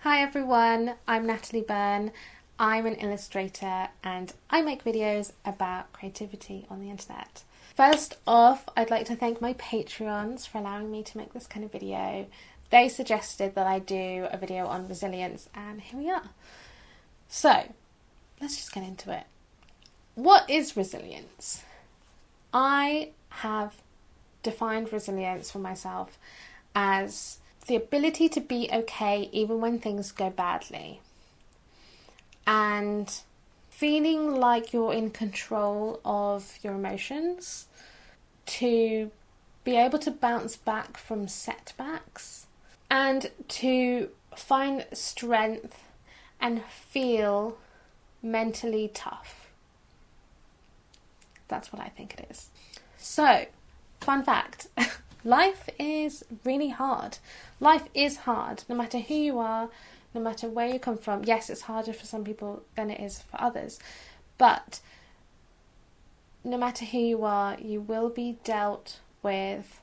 Hi everyone, I'm Natalie Byrne. I'm an illustrator and I make videos about creativity on the internet. First off, I'd like to thank my Patreons for allowing me to make this kind of video. They suggested that I do a video on resilience and here we are. So, let's just get into it. What is resilience? I have defined resilience for myself as the ability to be okay even when things go badly, and feeling like you're in control of your emotions, to be able to bounce back from setbacks, and to find strength and feel mentally tough. That's what I think it is. So, fun fact. Life is really hard. Life is hard, no matter who you are, no matter where you come from. Yes, it's harder for some people than it is for others. But no matter who you are, you will be dealt with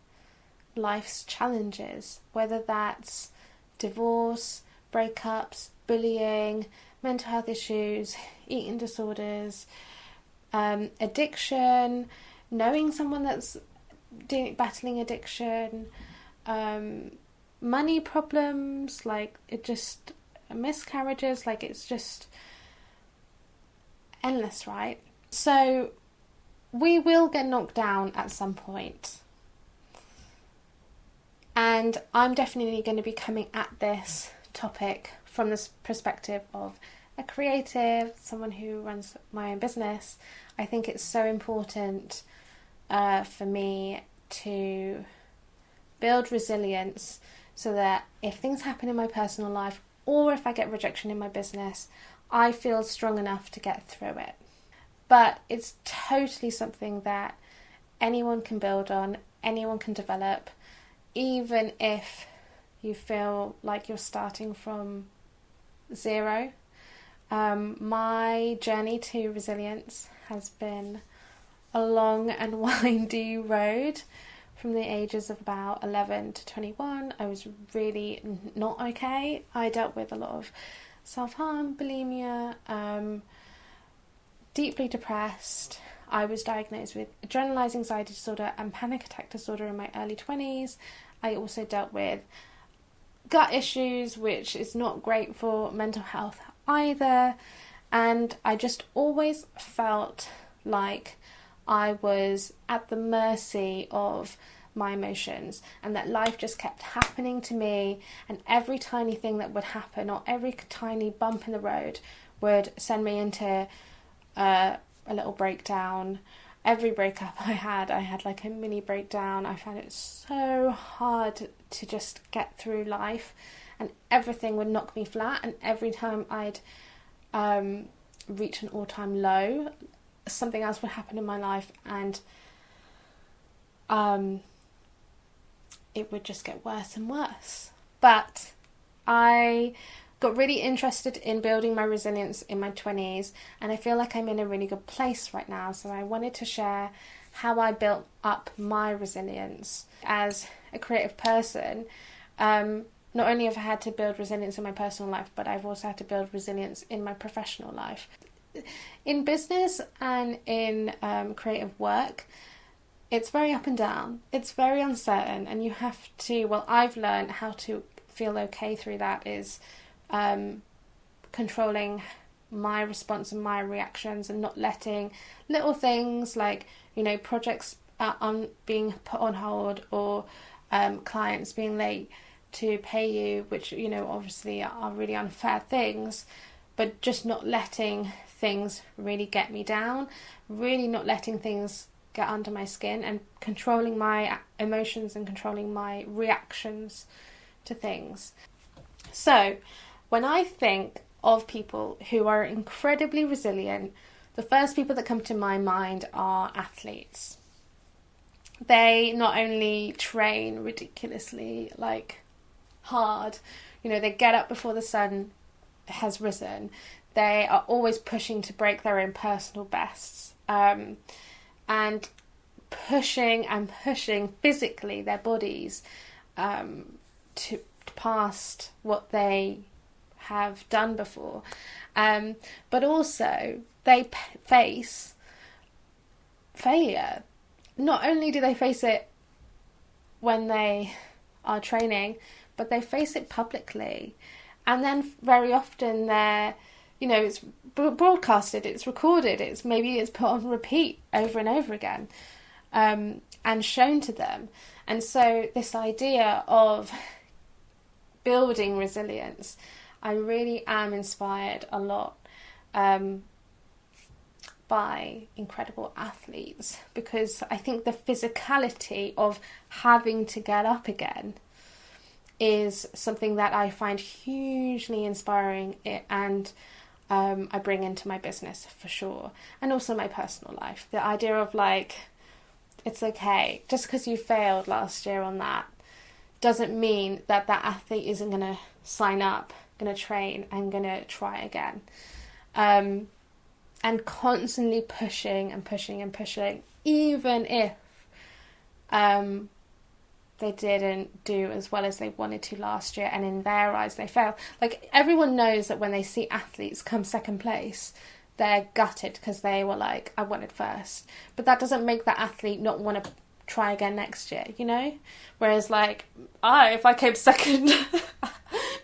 life's challenges, whether that's divorce, breakups, bullying, mental health issues, eating disorders, addiction, knowing someone that's battling addiction, money problems, miscarriages, it's just endless, right? So we will get knocked down at some point, and I'm definitely going to be coming at this topic from this perspective of a creative, someone who runs my own business. I think it's so important for me to build resilience so that if things happen in my personal life or if I get rejection in my business, I feel strong enough to get through it. But it's totally something that anyone can build on, anyone can develop, even if you feel like you're starting from zero. My journey to resilience has been a long and windy road. From the ages of about 11 to 21, I was really not okay. I dealt with a lot of self-harm, bulimia, deeply depressed. I was diagnosed with generalized anxiety disorder and panic attack disorder in my early 20s. I also dealt with gut issues, which is not great for mental health either. And I just always felt like I was at the mercy of my emotions, and that life just kept happening to me, and every tiny thing that would happen or every tiny bump in the road would send me into a little breakdown. Every breakup I had like a mini breakdown. I found it so hard to just get through life, and everything would knock me flat, and every time I'd reach an all-time low, something else would happen in my life, and it would just get worse and worse. But I got really interested in building my resilience in my 20s, and I feel like I'm in a really good place right now. So I wanted to share how I built up my resilience as a creative person. Not only have I had to build resilience in my personal life, but I've also had to build resilience in my professional life. In business and in creative work, it's very up and down. It's very uncertain, and you have to, I've learned how to feel okay through that is controlling my response and my reactions, and not letting little things like, projects being put on hold, or clients being late to pay you, which, obviously are really unfair things, but just not letting things really get me down, really not letting things get under my skin, and controlling my emotions and controlling my reactions to things. So when I think of people who are incredibly resilient, the first people that come to my mind are athletes. They not only train ridiculously hard, they get up before the sun has risen. They are always pushing to break their own personal bests, and pushing physically their bodies to past what they have done before. But also they face failure. Not only do they face it when they are training, but they face it publicly. And then very often they're, it's broadcasted, it's recorded, it's put on repeat over and over again, and shown to them. And so this idea of building resilience, I really am inspired a lot by incredible athletes, because I think the physicality of having to get up again is something that I find hugely inspiring, and I bring into my business for sure, and also my personal life. The idea of it's okay, just because you failed last year on that doesn't mean that athlete isn't going to sign up, going to train, and going to try again. And constantly pushing and pushing and pushing, even if they didn't do as well as they wanted to last year, and in their eyes they failed. Everyone knows that when they see athletes come second place, they're gutted because they were I wanted first. But that doesn't make that athlete not want to try again next year, Whereas if I came second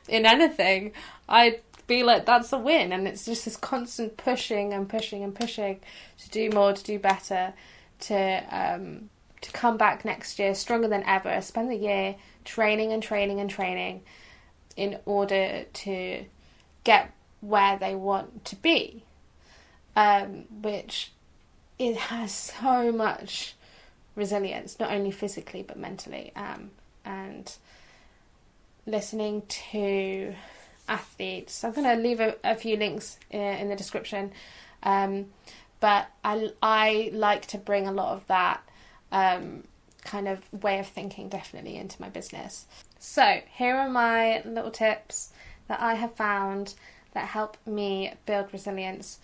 in anything, I'd be that's a win. And it's just this constant pushing and pushing and pushing to do more, to do better, to come back next year stronger than ever, spend the year training and training and training in order to get where they want to be, which it has so much resilience, not only physically but mentally, and listening to athletes. I'm going to leave a few links in the description, but I like to bring a lot of that kind of way of thinking definitely into my business. So here are my little tips that I have found that help me build resilience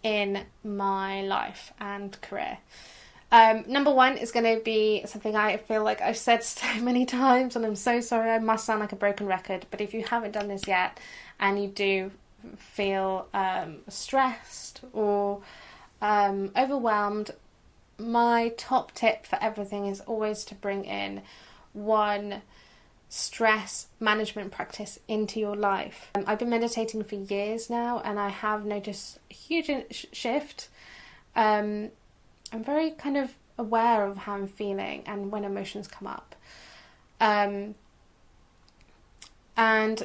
in my life and career. Number one is going to be something I feel like I've said so many times, and I'm so sorry, I must sound like a broken record, but if you haven't done this yet and you do feel stressed or overwhelmed, my top tip for everything is always to bring in one stress management practice into your life. I've been meditating for years now, and I have noticed a huge shift. I'm very kind of aware of how I'm feeling and when emotions come up. And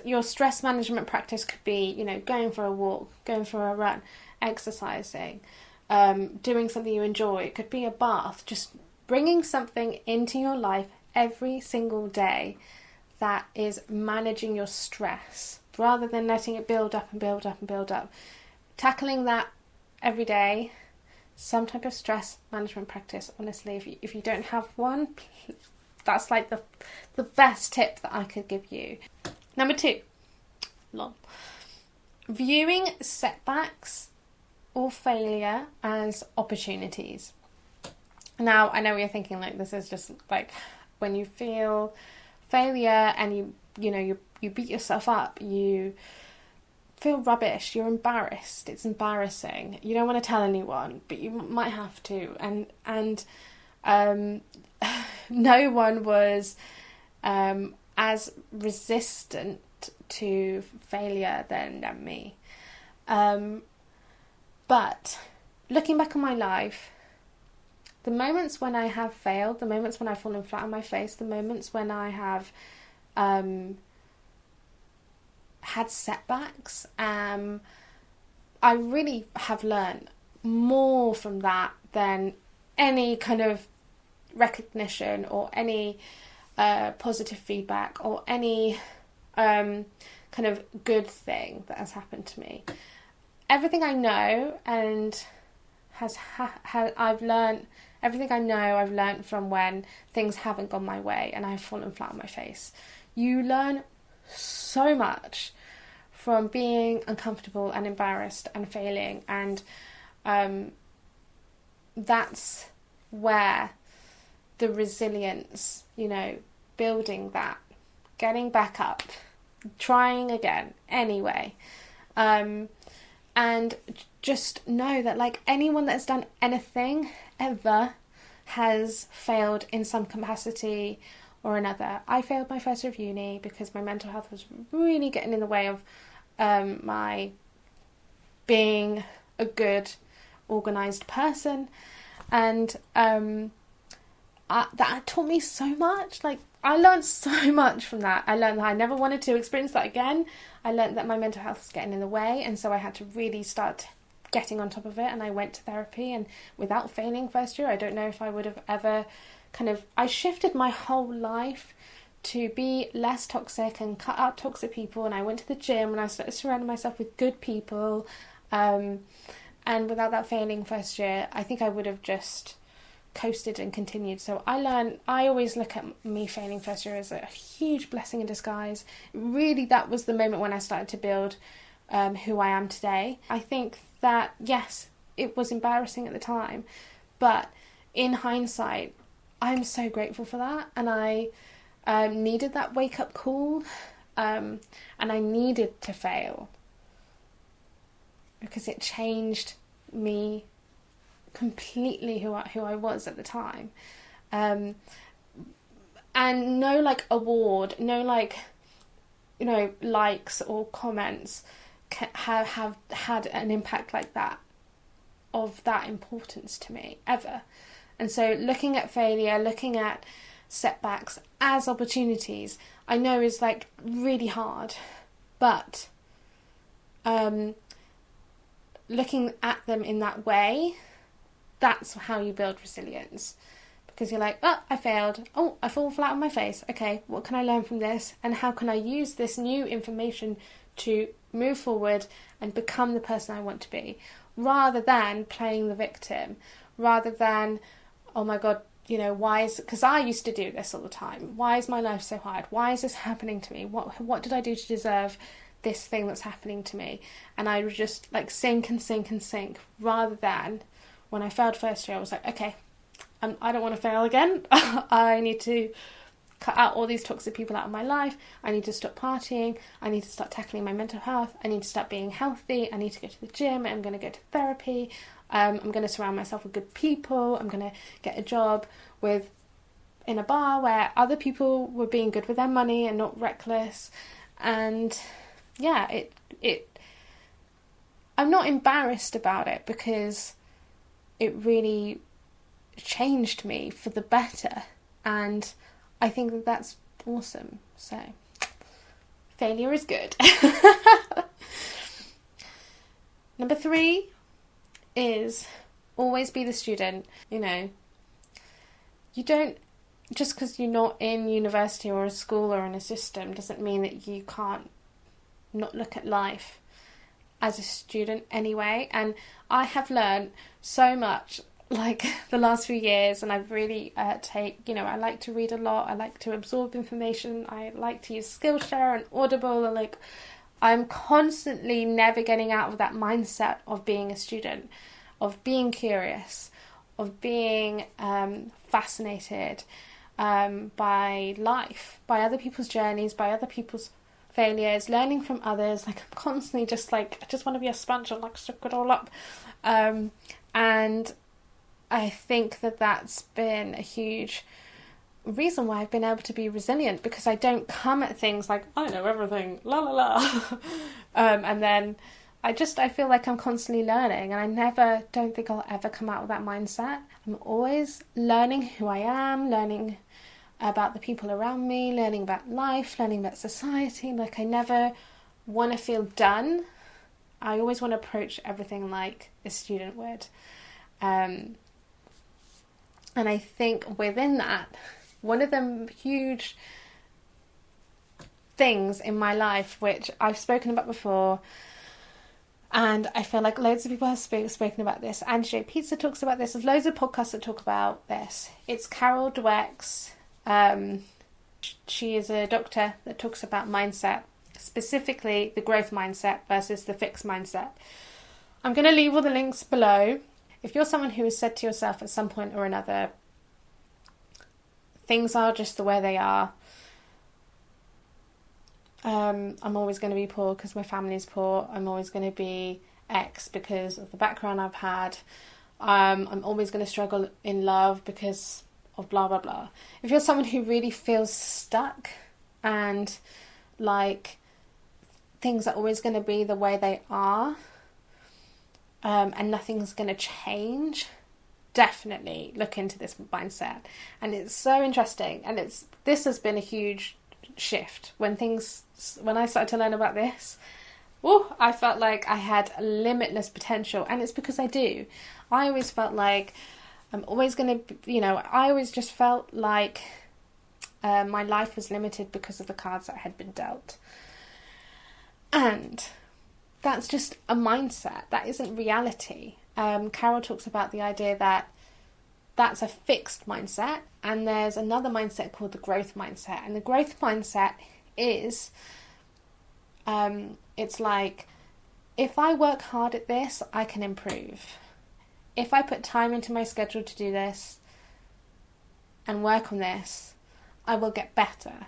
your stress management practice could be, going for a walk, going for a run, exercising, doing something you enjoy. It could be a bath, just bringing something into your life every single day that is managing your stress, rather than letting it build up and build up and build up. Tackling that every day, some type of stress management practice. Honestly, if you don't have one, that's the best tip that I could give you. Number two, viewing setbacks or failure as opportunities. Now, I know you're thinking this is just when you feel failure and you beat yourself up, you feel rubbish, you're embarrassed, it's embarrassing, you don't want to tell anyone, but you might have to, and no one was as resistant to failure than me, but looking back on my life, the moments when I have failed, the moments when I've fallen flat on my face, the moments when I have had setbacks, I really have learned more from that than any kind of recognition or any positive feedback or any kind of good thing that has happened to me. Everything I know and I've learned everything I know I've learned from when things haven't gone my way and I've fallen flat on my face. You learn so much from being uncomfortable and embarrassed and failing, and that's where the resilience, building that, getting back up trying again anyway. And just know that like anyone that's done anything ever has failed in some capacity or another. I failed my first year of uni because my mental health was really getting in the way of my being a good organised person, and that taught me so much. Like, I learned so much from that. I learned that I never wanted to experience that again. I learned that my mental health was getting in the way, and so I had to really start getting on top of it, and I went to therapy, and without failing first year, I don't know if I would have ever I shifted my whole life to be less toxic and cut out toxic people, and I went to the gym and I started surrounding myself with good people, and without that failing first year, I think I would have just coasted and continued. So I always look at me failing first year as a huge blessing in disguise. Really, that was the moment when I started to build who I am today. I think that, yes, it was embarrassing at the time, but in hindsight, I'm so grateful for that, and I needed that wake-up call, and I needed to fail because it changed me completely who I was at the time. And no like award, no like, you know, likes or comments have had an impact like that, of that importance to me, ever. And so looking at failure, looking at setbacks as opportunities, I know is like really hard, but looking at them in that way, that's how you build resilience. Because you're like, oh, I failed. Oh, I fall flat on my face. Okay, what can I learn from this? And how can I use this new information to move forward and become the person I want to be? Rather than playing the victim. Rather than, oh my God, you know, because I used to do this all the time. Why is my life so hard? Why is this happening to me? What did I do to deserve this thing that's happening to me? And I would just like sink and sink and sink, rather than when I failed first year, I was like, okay, I don't want to fail again. I need to cut out all these toxic people out of my life. I need to stop partying. I need to start tackling my mental health. I need to start being healthy. I need to go to the gym. I'm going to go to therapy. I'm going to surround myself with good people. I'm going to get a job in a bar where other people were being good with their money and not reckless. And yeah, I'm not embarrassed about it, because it really changed me for the better, and I think that that's awesome. So failure is good. Number 3 is always be the student. You know, you don't, just because you're not in university or a school or in a system doesn't mean that you can't not look at life as a student anyway. And I have learned so much like the last few years, and I've really I like to read a lot, I like to absorb information, I like to use Skillshare and Audible, and like I'm constantly never getting out of that mindset of being a student, of being curious, of being fascinated by life, by other people's journeys, by other people's failures, learning from others. Like I'm constantly just like, I just want to be a sponge and like soak it all up. And I think that that's been a huge reason why I've been able to be resilient, because I don't come at things like, I know everything, la la la. And then I feel like I'm constantly learning, and I don't think I'll ever come out of that mindset. I'm always learning who I am, learning about the people around me, learning about life, learning about society. Like I never want to feel done. I always want to approach everything like a student would. And I think within that, one of the huge things in my life, which I've spoken about before, and I feel like loads of people have spoken about this, Angie J. Pizza talks about this, there's loads of podcasts that talk about this. It's Carol Dweck's, she is a doctor that talks about mindset, specifically the growth mindset versus the fixed mindset. I'm going to leave all the links below. If you're someone who has said to yourself at some point or another, things are just the way they are, I'm always going to be poor because my family's poor. I'm always going to be X because of the background I've had. I'm always going to struggle in love because of blah, blah, blah. If you're someone who really feels stuck and like things are always going to be the way they are, and nothing's going to change, definitely look into this mindset. And it's so interesting, and this has been a huge shift when I started to learn about this. I felt like I had limitless potential, and it's because I do. I always felt like I'm always going to, I always just felt like my life was limited because of the cards that had been dealt. And that's just a mindset. That isn't reality. Carol talks about the idea that that's a fixed mindset, and there's another mindset called the growth mindset. And the growth mindset is, it's like, if I work hard at this, I can improve. If I put time into my schedule to do this and work on this, I will get better.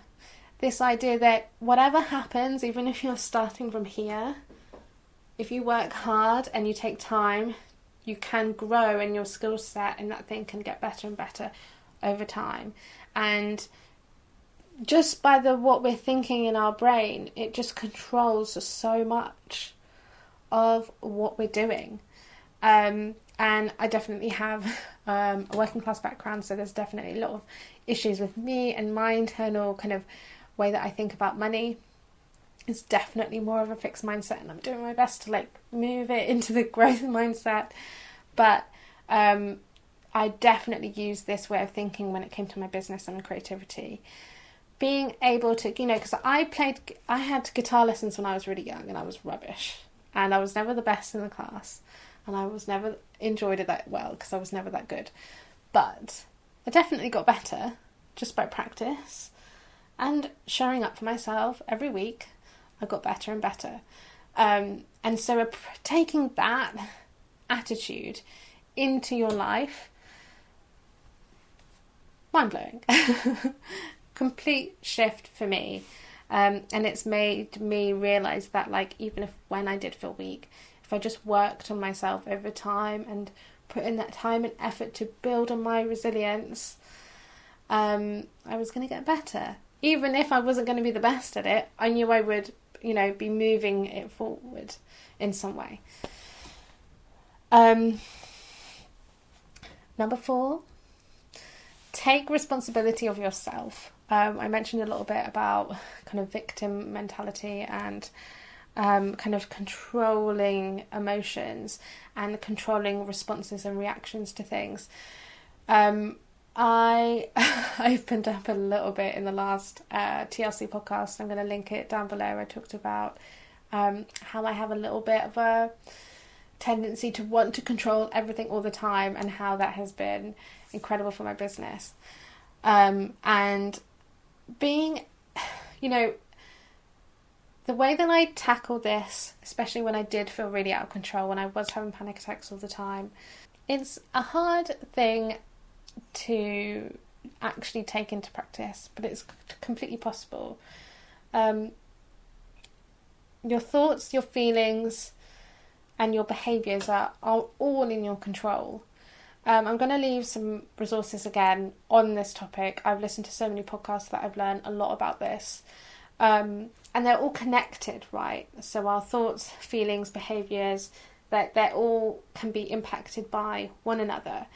This idea that whatever happens, even if you're starting from here, if you work hard and you take time, you can grow in your skill set, and that thing can get better and better over time. And just by what we're thinking in our brain, it just controls so much of what we're doing. And I definitely have a working class background, so there's definitely a lot of issues with me and my internal kind of way that I think about money. It's definitely more of a fixed mindset, and I'm doing my best to like move it into the growth mindset. But I definitely used this way of thinking when it came to my business and creativity. Being able to, because I had guitar lessons when I was really young, and I was rubbish, and I was never the best in the class, and I was never enjoyed it that well because I was never that good. But I definitely got better just by practice and showing up for myself every week. I got better and better. And so taking that attitude into your life, mind-blowing. Complete shift for me. And it's made me realise that, like, even when I did feel weak, if I just worked on myself over time and put in that time and effort to build on my resilience, I was going to get better. Even if I wasn't going to be the best at it, I knew I would, be moving it forward in some way. Number 4, take responsibility of yourself. I mentioned a little bit about kind of victim mentality and kind of controlling emotions and controlling responses and reactions to things. I opened up a little bit in the last TLC podcast. I'm going to link it down below. I talked about how I have a little bit of a tendency to want to control everything all the time, and how that has been incredible for my business. And being, the way that I tackle this, especially when I did feel really out of control, when I was having panic attacks all the time, it's a hard thing to actually take into practice, but it's completely possible. Your thoughts, your feelings, and your behaviours are all in your control. I'm going to leave some resources again on this topic. I've listened to so many podcasts that I've learned a lot about this. And they're all connected, right? So our thoughts, feelings, behaviours, they're all can be impacted by one another.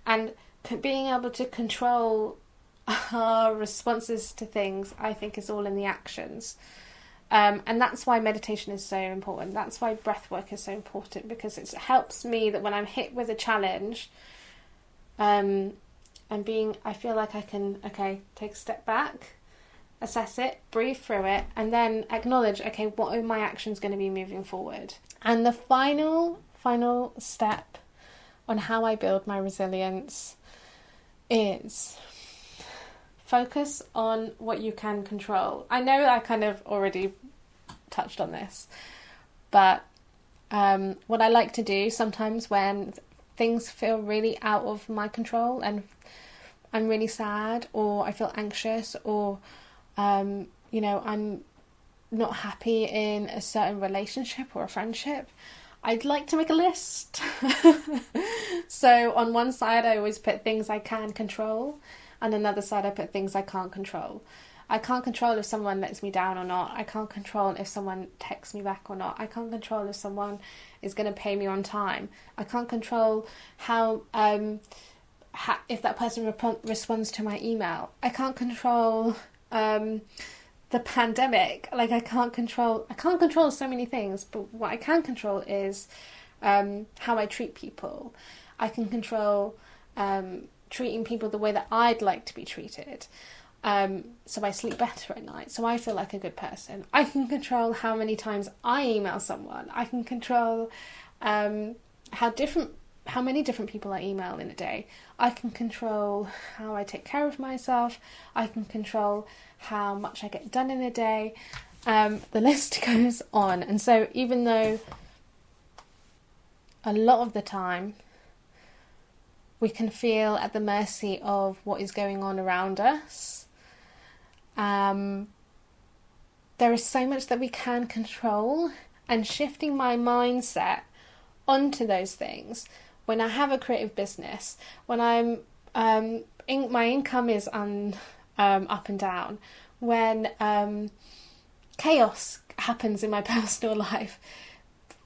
And being able to control our responses to things, I think, is all in the actions. And that's why meditation is so important. That's why breath work is so important, because it helps me that when I'm hit with a challenge, I feel like I can, take a step back, assess it, breathe through it, and then acknowledge, what are my actions going to be moving forward? And the final step on how I build my resilience is focus on what you can control. I know I kind of already touched on this, but what I like to do sometimes when things feel really out of my control and I'm really sad, or I feel anxious, or I'm not happy in a certain relationship or a friendship, I'd like to make a list. So on one side I always put things I can control, and another side I put things I can't control. I can't control if someone lets me down or not. I can't control if someone texts me back or not. I can't control if someone is going to pay me on time. I can't control how if that person responds to my email. I can't control the pandemic. Like, I can't control so many things, but what I can control is how I treat people. I can control treating people the way that I'd like to be treated. So I sleep better at night, so I feel like a good person. I can control how many times I email someone. I can control how many different people I email in a day. I can control how I take care of myself. I can control how much I get done in a day. The list goes on. And so even though a lot of the time we can feel at the mercy of what is going on around us, there is so much that we can control, and shifting my mindset onto those things. When I have a creative business, when I'm my income is up and down, when chaos happens in my personal life,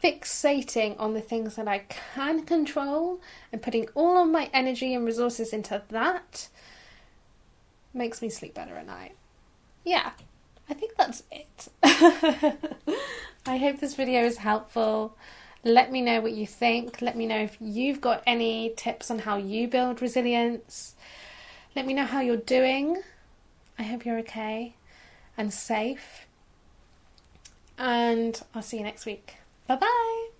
fixating on the things that I can control and putting all of my energy and resources into that makes me sleep better at night. Yeah, I think that's it. I hope this video is helpful. Let me know what you think. Let me know if you've got any tips on how you build resilience. Let me know how you're doing. I hope you're okay and safe. And I'll see you next week. Bye-bye.